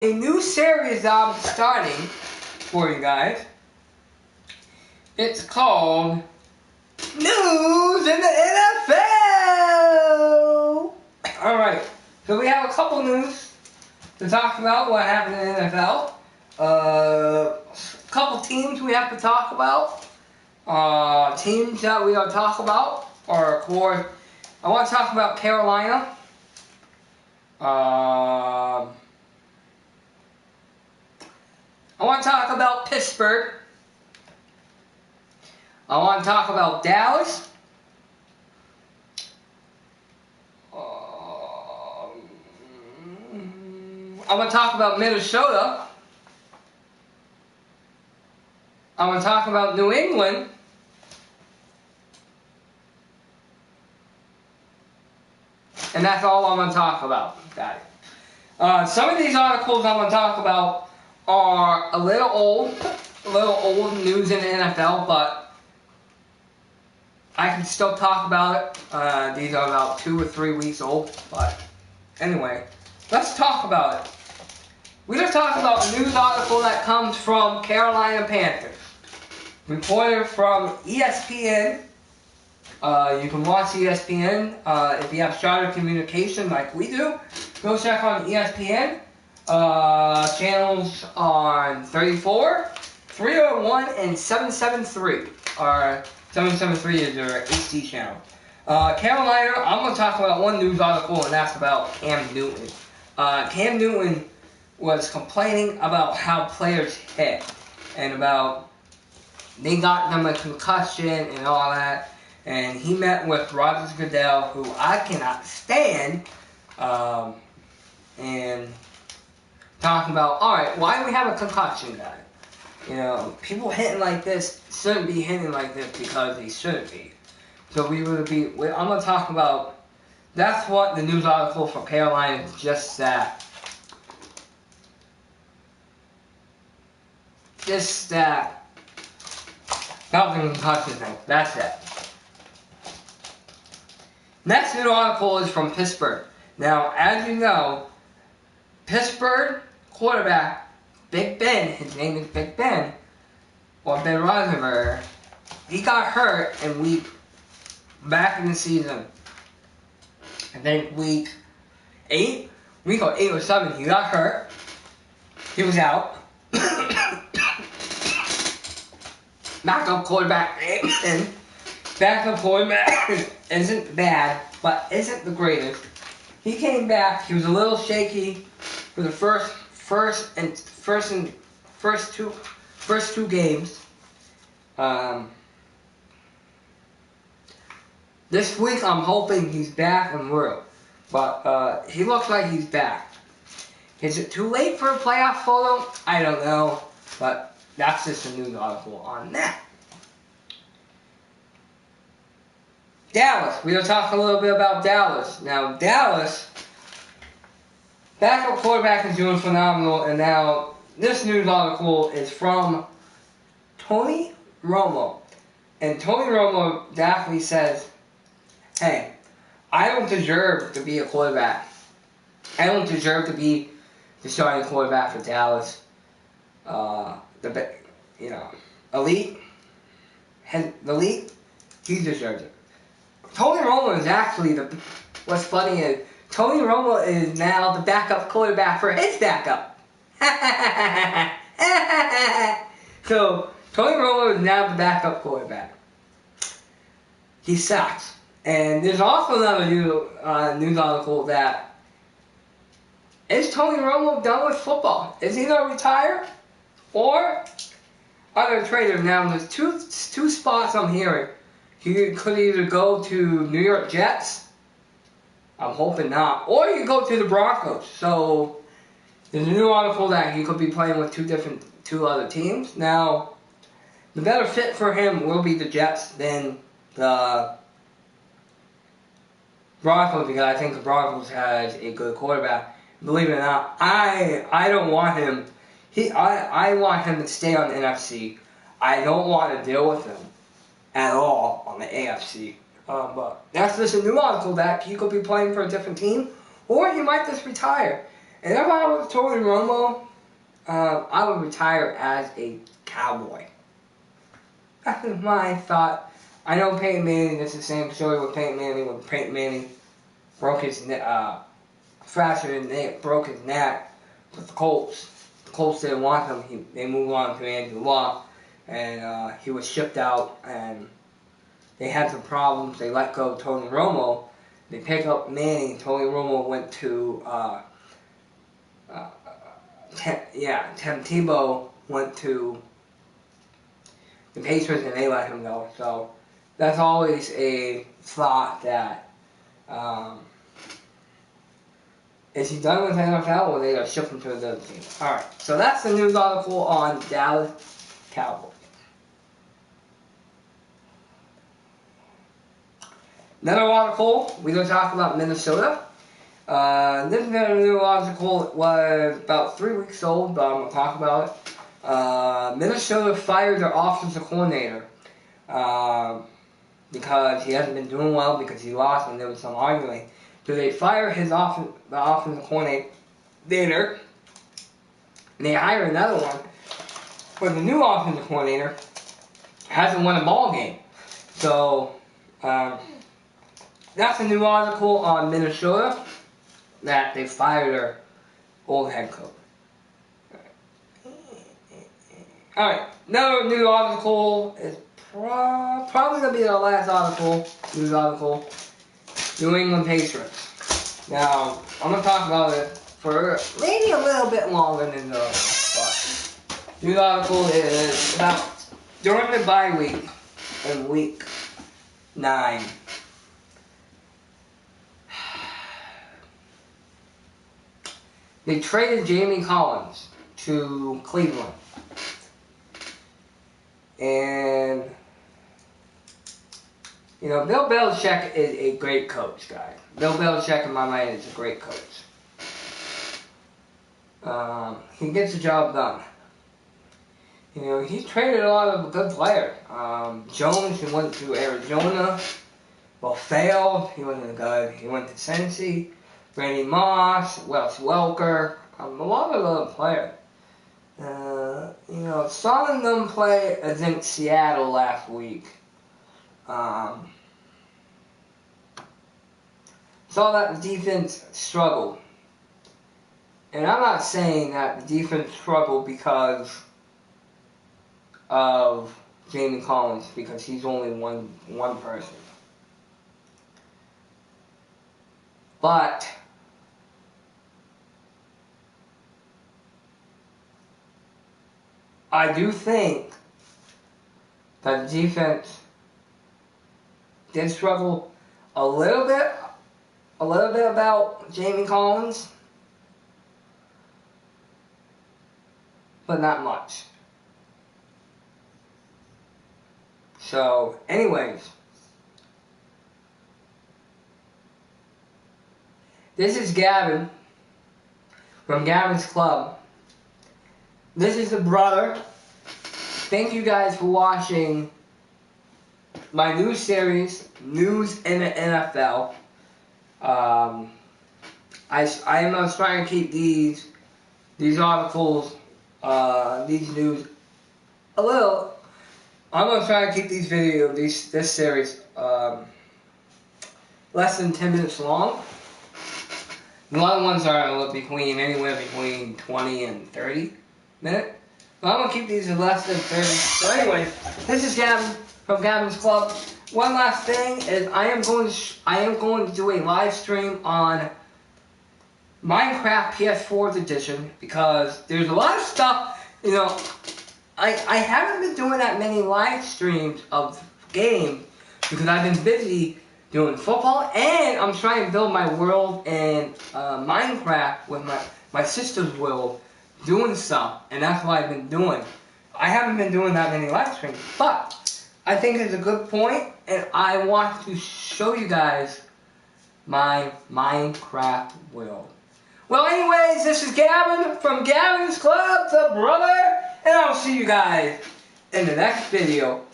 a new series that I'm starting for you guys. It's called News in the NFL. Alright, so we have a couple news to talk about what happened in the NFL. A couple teams we have to talk about. Teams that we don't talk about are, of course, I want to talk about Carolina. I want to talk about Pittsburgh. I want to talk about Dallas. I want to talk about Minnesota. I want to talk about New England. And that's all I'm going to talk about, guys. Some of these articles I'm going to talk about are a little old news in the NFL, but I can still talk about it. These are about 2 or 3 weeks old, but anyway, let's talk about it. We're going to talk about a news article that comes from Carolina Panthers, reported from ESPN. You can watch ESPN if you have Charter Communication like we do. Go check on ESPN. Channels on 34, 301, and 773. 773 is their HD channel. Carolina, I'm going to talk about one news article, and that's about Cam Newton. Cam Newton was complaining about how players hit, and about they got them a concussion and all that. And he met with Roger Goodell, who I cannot stand, and talking about, alright, why do we have a concussion guy? You know, people hitting like this shouldn't be hitting like this because they shouldn't be. So I'm going to talk about, that's what the news article for Carolina is, just that. Just that. About the concussion thing, that's it. Next news article is from Pittsburgh. Now, as you know, Pittsburgh quarterback Big Ben, his name is Big Ben, or Ben Roethlisberger, he got hurt in back in the season. I think week 8 or 7, he got hurt. He was out. Backup quarterback, backup quarterback isn't bad, but isn't the greatest. He came back. He was a little shaky for the first two games. This week I'm hoping he's back and real, but he looks like he's back. Is it too late for a playoff photo? I don't know, but that's just a news article on that. Dallas. We're going to talk a little bit about Dallas. Now, Dallas, backup quarterback is doing phenomenal, and now this news article is from Tony Romo. And Tony Romo definitely says, hey, I don't deserve to be a quarterback. I don't deserve to be the starting quarterback for Dallas. Elite, he deserves it. Tony Romo is actually what's funny is, Tony Romo is now the backup quarterback for his backup. So, Tony Romo is now the backup quarterback. He sucks. And there's also another news article that, is Tony Romo done with football? Is he going to retire? Or are they traded? Now, there's two spots I'm hearing. He could either go to New York Jets, I'm hoping not, or he could go to the Broncos. So, there's a new article that he could be playing with two other teams. Now, the better fit for him will be the Jets than the Broncos, because I think the Broncos has a good quarterback. Believe it or not, I don't want him. I want him to stay on the NFC. I don't want to deal with him at all on the AFC. But that's just a new article that he could be playing for a different team, or he might just retire. And if I was Tony Romo, I would retire as a Cowboy. That's my thought. I know Peyton Manning, it's the same story with Peyton Manning. When Peyton Manning broke his fractured and broke his neck with the Colts. The Colts didn't want him. They moved on to Andrew Luck, and he was shipped out, and they had some problems. They let go of Tony Romo. They pick up Manning. Tony Romo went to Tim Tebow went to the Patriots, and they let him go. So that's always a thought that is he done with the NFL, or they are ship him to another team? All right. So that's the news article on Dallas Cowboys. Another article, we're going to talk about Minnesota. This new article was about 3 weeks old, but I'm going to talk about it. Minnesota fired their offensive coordinator because he hasn't been doing well because he lost, and there was some arguing. So they fire the offensive coordinator, and they hire another one. But the new offensive coordinator hasn't won a ball game. So that's a new article on Minnesota, that they fired their old head coach. Alright, another new article is probably going to be the last news article, New England Patriots. Now, I'm going to talk about it for maybe a little bit longer than the other one, but news article is about during the bye week in week 9. They traded Jamie Collins to Cleveland. And, you know, Bill Belichick is a great coach, guys. Bill Belichick, in my mind, is a great coach. He gets the job done. You know, he traded a lot of good players. Jones, he went to Arizona. Well, failed. He wasn't good. He went to Cincy. Randy Moss, Wes Welker, a lot of other players. You know, saw them play against Seattle last week. Saw that the defense struggled. And I'm not saying that the defense struggled because of Jamie Collins, because he's only one person. But I do think that the defense did struggle a little bit about Jamie Collins, but not much. So, anyways, this is Gavin from Gavin's Club. This is the brother. Thank you guys for watching my new series, News in the NFL. I am trying to keep these articles, these news a little. I'm gonna try to keep this series less than 10 minutes long. A lot of ones are anywhere between 20 and 30 minutes. But I'm gonna keep these in less than 30. So anyway, this is Gavin from Gavin's Club. One last thing is I am going to do a live stream on Minecraft PS4 edition, because there's a lot of stuff, you know, I haven't been doing that many live streams of games because I've been busy doing football, and I'm trying to build my world in Minecraft with my sister's world, doing stuff, and that's what I've been doing. I haven't been doing that many live streams, but I think it's a good point, and I want to show you guys my Minecraft world. Well, anyways, this is Gavin from Gavin's Club, the brother, and I'll see you guys in the next video.